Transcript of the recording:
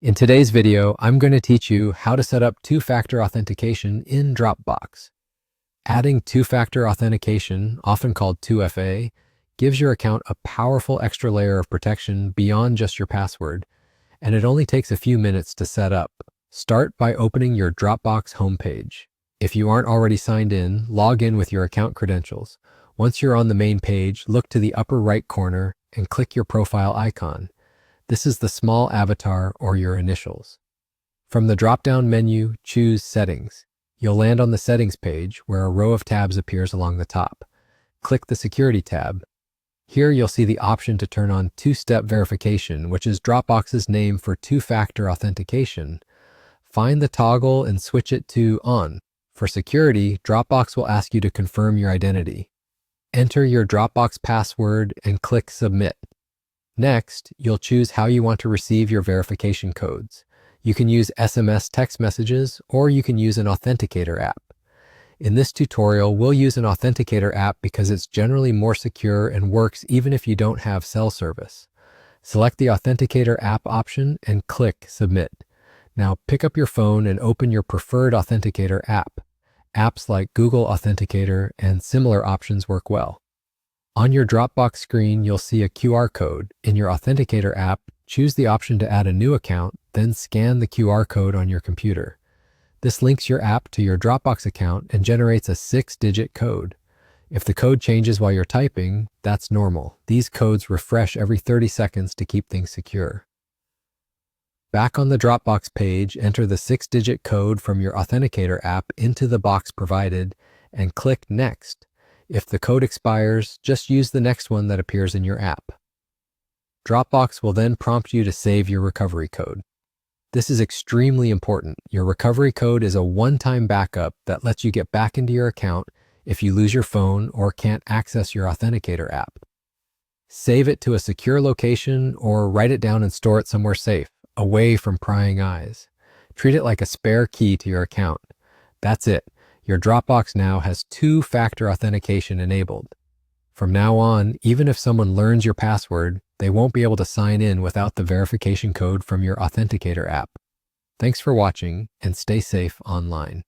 In today's video, I'm going to teach you how to set up two-factor authentication in Dropbox. Adding two-factor authentication, often called 2FA, gives your account a powerful extra layer of protection beyond just your password, and it only takes a few minutes to set up. Start by opening your Dropbox homepage. If you aren't already signed in, log in with your account credentials. Once you're on the main page, look to the upper right corner and click your profile icon. This is the small avatar or your initials. From the drop-down menu, choose Settings. You'll land on the Settings page where a row of tabs appears along the top. Click the Security tab. Here you'll see the option to turn on two-step verification, which is Dropbox's name for two-factor authentication. Find the toggle and switch it to On. For security, Dropbox will ask you to confirm your identity. Enter your Dropbox password and click Submit. Next, you'll choose how you want to receive your verification codes. You can use SMS text messages, or you can use an Authenticator app. In this tutorial, we'll use an Authenticator app because it's generally more secure and works even if you don't have cell service. Select the Authenticator app option and click Submit. Now pick up your phone and open your preferred Authenticator app. Apps like Google Authenticator and similar options work well. On your Dropbox screen, you'll see a QR code. In your Authenticator app, choose the option to add a new account, then scan the QR code on your computer. This links your app to your Dropbox account and generates a 6-digit code. If the code changes while you're typing, that's normal. These codes refresh every 30 seconds to keep things secure. Back on the Dropbox page, enter the 6-digit code from your Authenticator app into the box provided and click Next. If the code expires, just use the next one that appears in your app. Dropbox will then prompt you to save your recovery code. This is extremely important. Your recovery code is a one-time backup that lets you get back into your account if you lose your phone or can't access your Authenticator app. Save it to a secure location or write it down and store it somewhere safe, away from prying eyes. Treat it like a spare key to your account. That's it. Your Dropbox now has two-factor authentication enabled. From now on, even if someone learns your password, they won't be able to sign in without the verification code from your Authenticator app. Thanks for watching, and stay safe online.